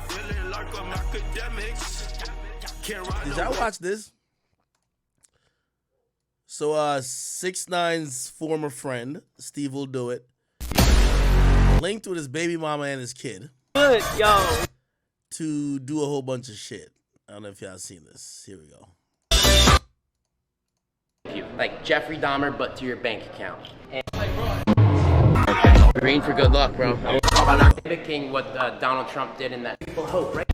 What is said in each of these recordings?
feeling like I'm Akademiks. Did y'all watch this? So 6ix9ine's former friend, Stevewilldoit, linked with his baby mama and his kid. Good, yo. To do a whole bunch of shit. I don't know if y'all seen this. Here we go. Like Jeffrey Dahmer, but to your bank account. Green for good luck, bro. Mimicking what Donald Trump did in that People Hope, right?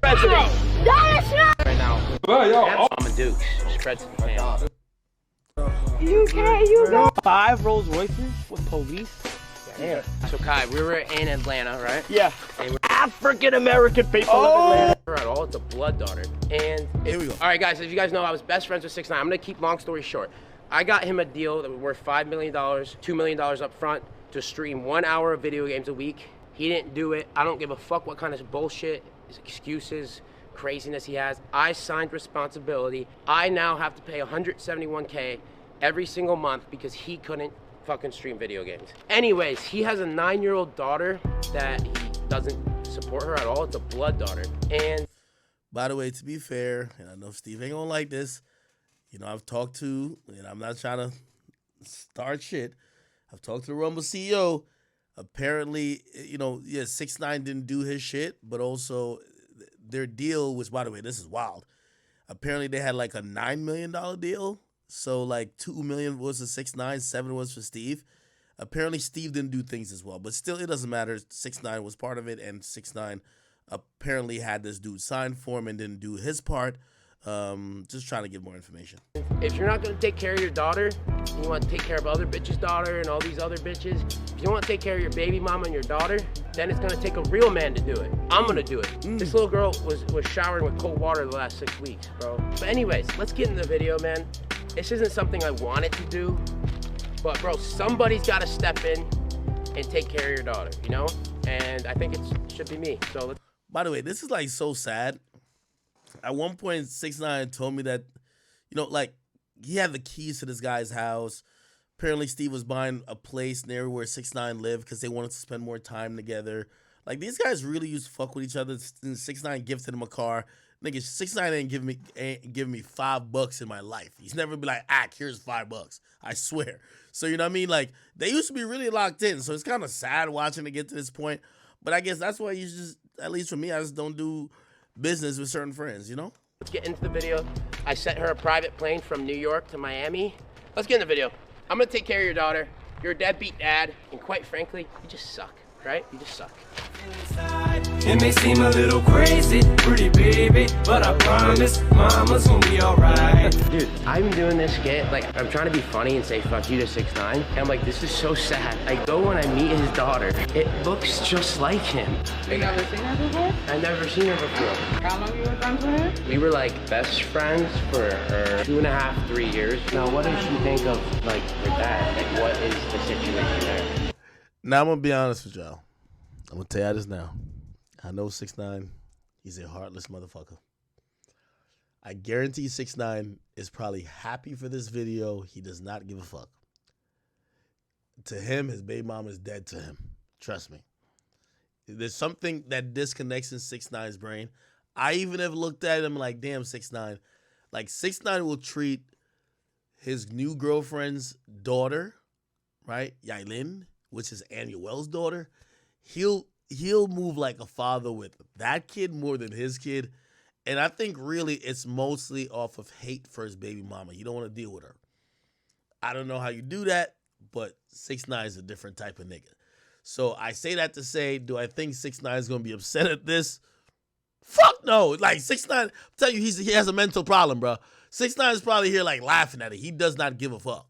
President. Donald Trump! Right now. I'm a Dukes. Spread to the fan. You got 5 Rolls Royces with police? Damn. So Kai, we were in Atlanta, right? Yeah. African American people of Atlanta. We're at all, it's a blood daughter. And here we go. All right, guys, if you guys know, I was best friends with 6ix9ine. I'm gonna keep long story short. I got him a deal that was worth $5 million, $2 million up front to stream 1 hour of video games a week. He didn't do it. I don't give a fuck what kind of bullshit, his excuses, craziness he has. I signed responsibility. I now have to pay $171K every single month because he couldn't fucking stream video games. Anyways, he has a 9-year-old daughter that he doesn't support her at all. It's a blood daughter. And by the way, to be fair, and I know Steve ain't gonna like this, you know, I've talked to, and I'm not trying to start shit, I've talked to the Rumble CEO. Apparently, you know, yeah, 6ix9ine didn't do his shit, but also their deal was, by the way, this is wild. Apparently they had like a $9 million deal. So like $2 million was for 6ix9ine, 7 was for Steve. Apparently Steve didn't do things as well, but still it doesn't matter. 6ix9ine was part of it, and 6ix9ine apparently had this dude sign for him and didn't do his part. Just trying to get more information. if you're not gonna take care of your daughter, you want to take care of other bitches' daughter and all these other bitches, if you want to take care of your baby mama and your daughter, then it's gonna take a real man to do it. I'm gonna do it. This little girl was showering with cold water the last 6 weeks, bro. But anyways, let's get in the video, man. This isn't something I wanted to do, but bro, somebody's gotta step in and take care of your daughter, you know? And I think it should be me, so let's. By the way, this is like so sad. At one point, 6ix9ine told me that, you know, like, he had the keys to this guy's house. Apparently, Steve was buying a place near where 6ix9ine lived because they wanted to spend more time together. Like, these guys really used to fuck with each other. 6ix9ine gifted him a car. Nigga, 6ix9ine ain't give me $5 in my life. He's never been like, here's $5. I swear. So, you know what I mean? Like, they used to be really locked in. So, it's kind of sad watching it get to this point. But I guess that's why you just, at least for me, I just don't do business with certain friends, you know? Let's get into the video. I sent her a private plane from New York to Miami. Let's get in the video. I'm gonna take care of your daughter. You're a deadbeat dad, and quite frankly, you just suck, right? You just suck. It may seem a little crazy, pretty baby, but I promise mama's gonna be alright. Dude, I've been doing this skit, like, I'm trying to be funny and say fuck you to 6ix9ine, and I'm like, this is so sad. I go when I meet his daughter, it looks just like him. You never seen her before? I've never seen her before. How long you were friends with her? We were like best friends for 2.5, 3 years. Now, what does she think of, like, her dad? Like, what is the situation there? Now, I'm going to be honest with y'all. I'm going to tell y'all this now. I know 6ix9ine, he's a heartless motherfucker. I guarantee 6ix9ine is probably happy for this video. He does not give a fuck. To him, his baby mama is dead to him. Trust me. There's something that disconnects in 6ix9ine's brain. I even have looked at him like, damn, 6ix9ine. Like, 6ix9ine will treat his new girlfriend's daughter, right, Yailin, which is Annuel's daughter. He'll move like a father with that kid more than his kid. And I think really it's mostly off of hate for his baby mama. You don't want to deal with her. I don't know how you do that, but 6ix9ine is a different type of nigga. So I say that to say, do I think 6ix9ine is going to be upset at this? Fuck no. Like 6ix9ine, I'm telling you, he has a mental problem, bro. 6ix9ine is probably here like laughing at it. He does not give a fuck.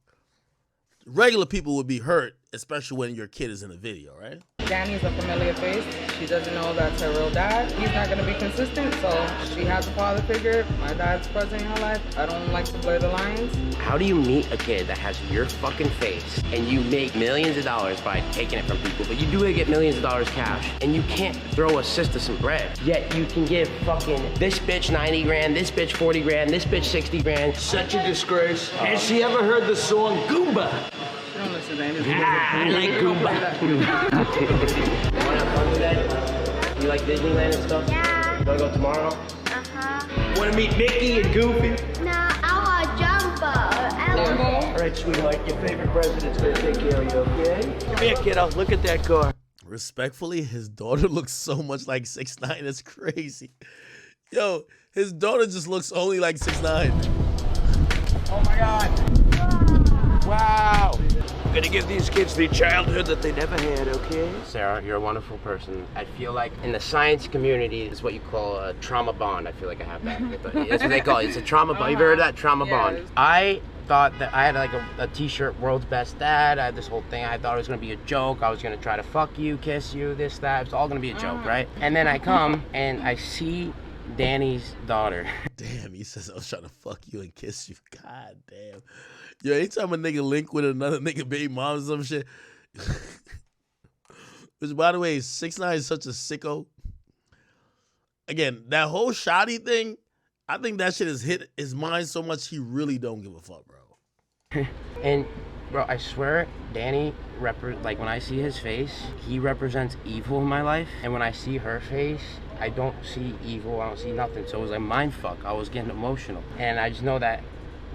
Regular people would be hurt, especially when your kid is in a video, right? Danny's a familiar face. She doesn't know that's her real dad. He's not going to be consistent, so she has a father figure. My dad's present in her life. I don't like to blur the lines. How do you meet a kid that has your fucking face and you make millions of dollars by taking it from people, but you do get millions of dollars cash and you can't throw a sister some bread, yet you can give fucking this bitch 90 grand, this bitch 40 grand, this bitch 60 grand. Such a disgrace. Has she ever heard the song Goomba? She don't listen to anything. I like Goomba. You like Disneyland and stuff? Yeah. You wanna go tomorrow? Uh-huh. Want to meet Mickey and Goofy? No, I want Jumbo. All right, sweetheart, your favorite president's gonna take care of you, okay? Come here, kiddo. Look at that car. Respectfully, his daughter looks so much like 6ix9ine. It's crazy. Yo, his daughter just looks only like 6ix9ine. Oh my God. Wow. I'm gonna give these kids the childhood that they never had, okay? Sarah, you're a wonderful person. I feel like in the science community, it's what you call a trauma bond. I feel like I have that. That's what they call it. It's a trauma bond. You've heard of that? Trauma bond. Yes. I thought that I had like a t-shirt, world's best dad. I had this whole thing. I thought it was gonna be a joke. I was gonna try to fuck you, kiss you, this, that. It's all gonna be a joke, right? And then I come and I see Danny's daughter. Damn, he says I was trying to fuck you and kiss you. God damn. Yo, anytime a nigga link with another nigga baby mom or some shit. Which, by the way, 6ix9ine is such a sicko. Again, that whole shoddy thing, I think that shit has hit his mind so much he really don't give a fuck, bro. And bro, I swear, Danny, like when I see his face, he represents evil in my life. And when I see her face, I don't see evil, I don't see nothing. So it was like mind fuck. I was getting emotional. And I just know that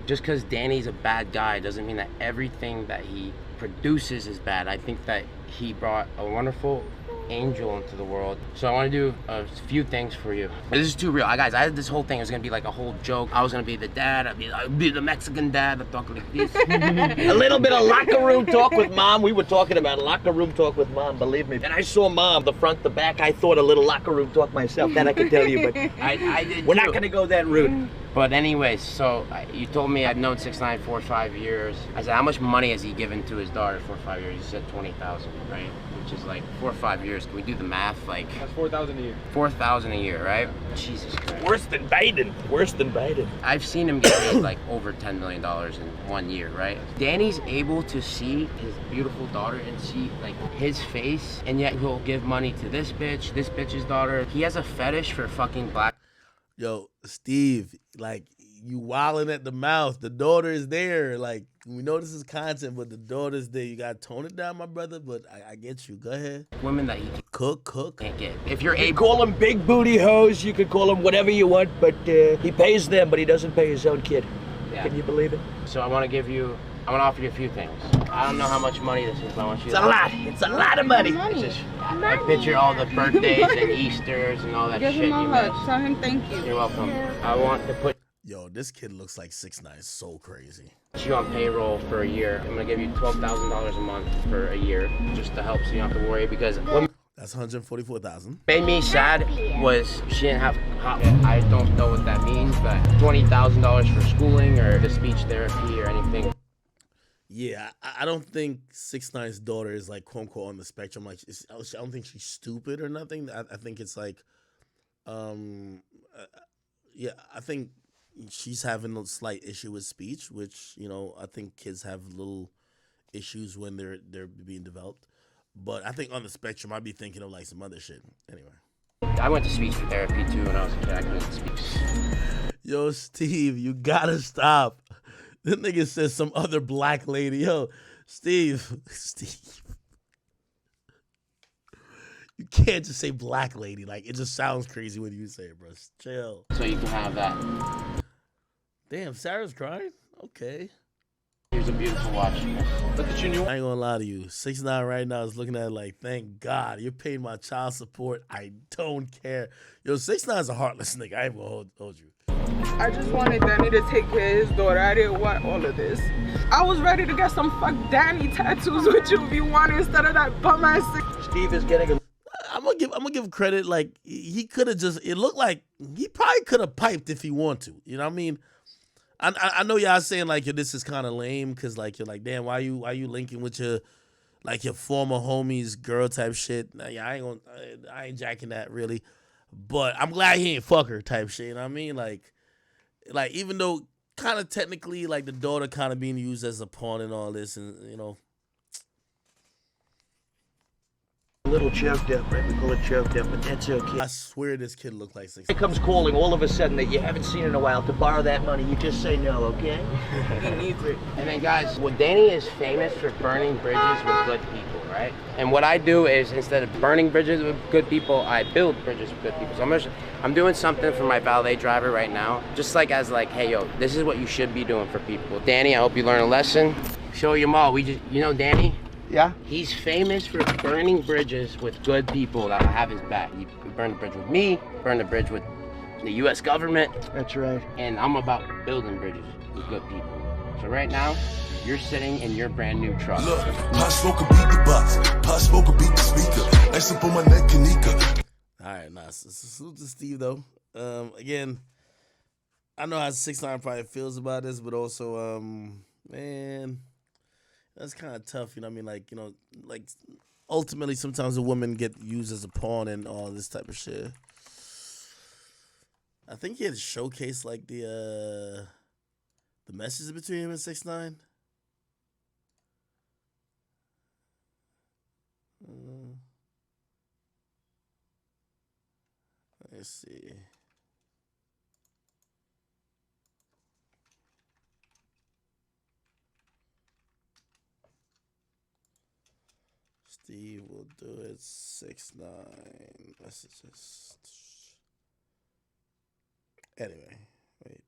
just because Danny's a bad guy doesn't mean that everything that he produces is bad. I think that he brought a wonderful angel into the world. So I want to do a few things for you. This is too real. Guys, I had this whole thing. It was going to be like a whole joke. I was going to be the dad. I'd be the Mexican dad. I'd talk like this. A little bit of locker room talk with mom. We were talking about locker room talk with mom, believe me. And I saw mom, the front, the back. I thought a little locker room talk myself. That I can tell you, but I did we're too. not going to go that route. But anyways, so you told me I'd known 6ix9ine 4 or 5 years. I said, how much money has he given to his daughter for 5 years? You said 20,000, right? Which is like 4 or 5 years. Can we do the math? Like That's 4,000 a year. 4,000 a year, right? Jesus Christ. Worse than Biden. Worse than Biden. I've seen him get paid like over $10 million in 1 year, right? Danny's able to see his beautiful daughter and see like his face, and yet he'll give money to this bitch's daughter. He has a fetish for fucking black. Yo, Steve, like, you wilding at the mouth. The daughter is there. Like, we know this is content, but the daughter's there. You got to tone it down, my brother, but I get you. Go ahead. Women that he Cook. can't get. If you're You able, call him big booty hoes, you could call him whatever you want, but he pays them, but he doesn't pay his own kid. Yeah. Can you believe it? So I want to offer you a few things. I don't know how much money this is, but I want you It's to. a lot. It's a lot of money. It's just, I picture all the birthdays and Easters and all that Give shit him a you hug. miss. Tell him thank you. You're welcome. I want to put Yo, this kid looks like 6ix9ine. So crazy. you on payroll for a year. I'm gonna give you $12,000 a month for a year, just to help so you don't have to worry. Because what That's $144,000. made me sad was she didn't have. I don't know what that means, but $20,000 for schooling or the speech therapy or anything. Yeah, I don't think 6ix9ine's daughter is like quote unquote on the spectrum. Like, I don't think she's stupid or nothing. I think it's like, yeah, I think she's having a slight issue with speech, which, you know, I think kids have little issues when they're being developed. But I think on the spectrum, I'd be thinking of like some other shit. Anyway. I went to speech therapy too when I was a kid. I couldn't speak. Yo, Steve, you gotta stop. This nigga says some other black lady. Yo, Steve. You can't just say black lady. Like, it just sounds crazy when you say it, bro. Chill. So you can have that. Damn, Sarah's crying? Okay. Here's a beautiful watch. But the junior I ain't gonna lie to you. 6ix9ine right now is looking at it like, thank God, you're paying my child support. I don't care. Yo, 6ix9ine's a heartless nigga. I ain't gonna hold you. I just wanted Danny to take care of his daughter. I didn't want all of this. I was ready to get some fuck Danny tattoos with you if you wanted instead of that bum ass. Steve is getting a I'm gonna give credit. Like, he could have just. It looked like he probably could have piped if he wanted to. You know what I mean? I know y'all saying like, yo, this is kind of lame because like you're like, damn, why you linking with your former homie's girl type shit? Nah, yeah, I ain't jacking that really. But I'm glad he ain't fuck her type shit. You know what I mean? Like even though kind of technically like the daughter kind of being used as a pawn and all this, and you know. little choked up, right? We call it choked up, but that's okay. I swear this kid looked like 6. It comes calling all of a sudden that you haven't seen in a while to borrow that money. You just say no, okay? He needs it. And then guys, well, Danny is famous for burning bridges with good people, right? right? And what I do is instead of burning bridges with good people, I build bridges with good people. So I'm doing something for my valet driver right now, just like as like, hey, yo, this is what you should be doing for people. Danny, I hope you learn a lesson. Show you all. You know Danny? Yeah. He's famous for burning bridges with good people that have his back. He burned a bridge with me, burned a bridge with the U.S. government. That's right. And I'm about building bridges with good people. So right now, you're sitting in your brand new truck. Look, Pop Smoke beat the box. Pop Smoke beat the speaker. Ice up on my neck, Kanika. All right, nah. Salute to Steve though. Again, I know how 6ix9ine probably feels about this, but also, man, that's kind of tough. You know what I mean? Like, you know, like ultimately, sometimes a woman get used as a pawn and all this type of shit. I think he had showcased like the message between him and 6ix9ine. Let's see. Steve will do it. 6ix9ine messages. Anyway, wait.